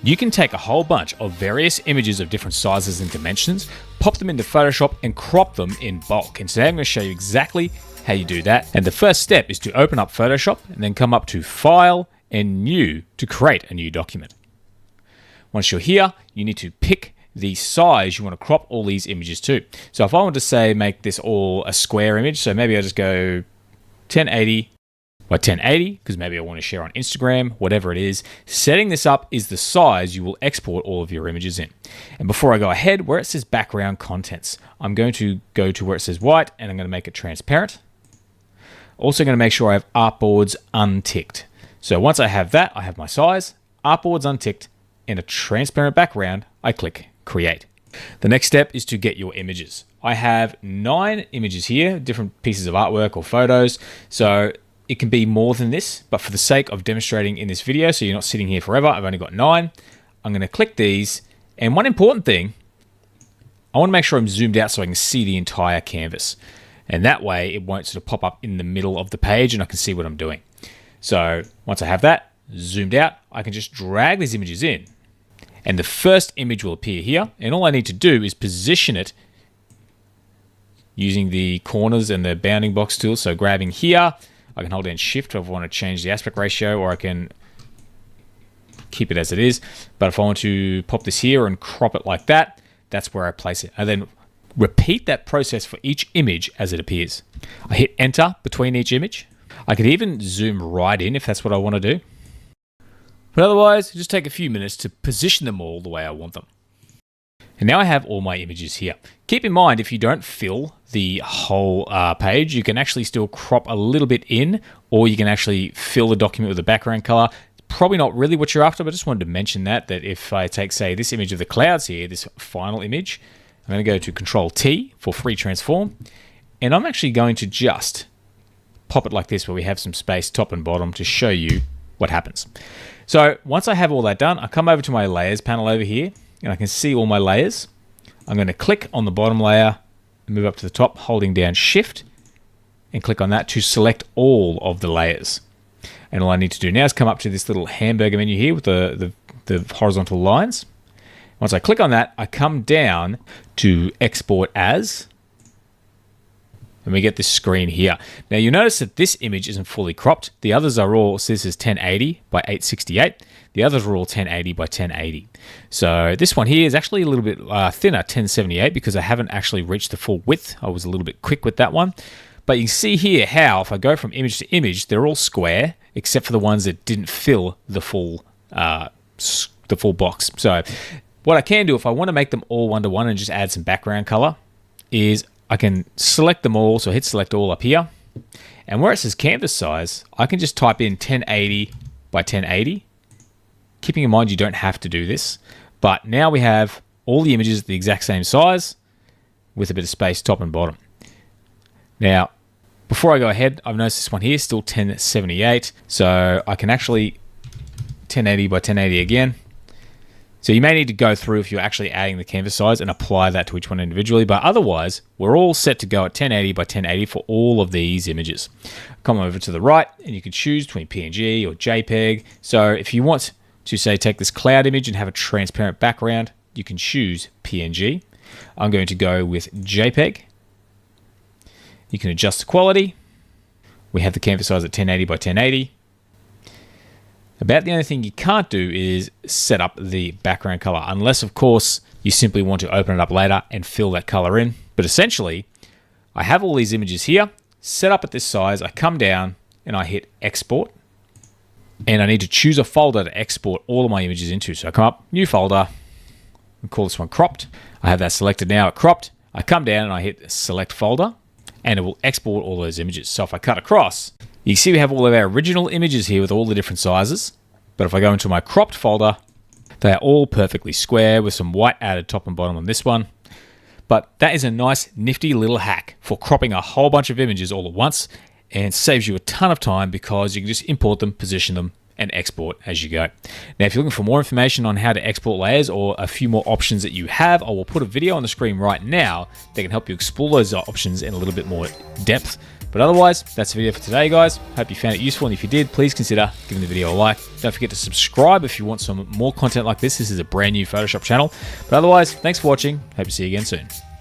You can take a whole bunch of various images of different sizes and dimensions, pop them into Photoshop and crop them in bulk. And today I'm going to show you exactly how you do that. And the first step is to open up Photoshop and then come up to File and New to create a new document. Once you're here, you need to pick the size you want to crop all these images to. So if I want to say make this all a square image, so maybe I'll just go 1080 by 1080, because maybe I want to share on Instagram, whatever it is. Setting this up is the size you will export all of your images in. And before I go ahead, where it says background contents, I'm going to go to where it says white and I'm going to make it transparent. Also going to make sure I have artboards unticked. So once I have that, I have my size, artboards unticked, and a transparent background, I click create. The next step is to get your images. I have 9 images here, different pieces of artwork or photos. So it can be more than this, but for the sake of demonstrating in this video, so you're not sitting here forever, I've only got 9. I'm going to click these. And one important thing, I want to make sure I'm zoomed out so I can see the entire canvas. And that way it won't sort of pop up in the middle of the page and I can see what I'm doing. So once I have that zoomed out, I can just drag these images in. And the first image will appear here. And all I need to do is position it using the corners and the bounding box tool. So grabbing here, I can hold down shift if I want to change the aspect ratio, or I can keep it as it is. But if I want to pop this here and crop it like that, that's where I place it. And then repeat that process for each image as it appears. I hit enter between each image. I could even zoom right in if that's what I want to do. But otherwise, just take a few minutes to position them all the way I want them. And now I have all my images here. Keep in mind, if you don't fill the whole page, you can actually still crop a little bit in, or you can actually fill the document with a background color. Probably not really what you're after, but I just wanted to mention that if I take, say, this image of the clouds here, this final image, I'm going to go to Control-T for free transform, and I'm actually going to just pop it like this, where we have some space top and bottom to show you what happens. So once I have all that done, I come over to my layers panel over here, and I can see all my layers. I'm going to click on the bottom layer and move up to the top, holding down shift, and click on that to select all of the layers. And all I need to do now is come up to this little hamburger menu here with the horizontal lines. Once I click on that, I come down to export as, and we get this screen here. Now you notice that this image isn't fully cropped. The others are all, so this is 1080 by 868. The others are all 1080 by 1080. So this one here is actually a little bit thinner, 1078, because I haven't actually reached the full width. I was a little bit quick with that one. But you can see here how, if I go from image to image, they're all square, except for the ones that didn't fill the full box. So what I can do, if I want to make them all one-to-one and just add some background color, is I can select them all, so hit select all up here. And where it says canvas size, I can just type in 1080 by 1080. Keeping in mind you don't have to do this. But now we have all the images the exact same size with a bit of space top and bottom. Now, before I go ahead, I've noticed this one here is still 1078. So I can actually 1080 by 1080 again. So you may need to go through if you're actually adding the canvas size and apply that to each one individually, but otherwise we're all set to go at 1080 by 1080 for all of these images. Come over to the right and you can choose between PNG or JPEG. So if you want to, say, take this cloud image and have a transparent background, you can choose PNG. I'm going to go with JPEG. You can adjust the quality. We have the canvas size at 1080 by 1080. About the only thing you can't do is set up the background color, unless, of course, you simply want to open it up later and fill that color in. But essentially, I have all these images here, set up at this size. I come down and I hit export. And I need to choose a folder to export all of my images into. So I come up, new folder, and call this one cropped. I have that selected now at cropped. I come down and I hit select folder, and it will export all those images. So if I cut across, you see we have all of our original images here with all the different sizes. But if I go into my cropped folder, they are all perfectly square with some white added top and bottom on this one. But that is a nice nifty little hack for cropping a whole bunch of images all at once, and saves you a ton of time because you can just import them, position them, and export as you go. Now, if you're looking for more information on how to export layers or a few more options that you have, I will put a video on the screen right now that can help you explore those options in a little bit more depth. But otherwise, that's the video for today, guys. Hope you found it useful, and if you did, please consider giving the video a like. Don't forget to subscribe if you want some more content like this. This is a brand new Photoshop channel. But otherwise, thanks for watching. Hope to see you again soon.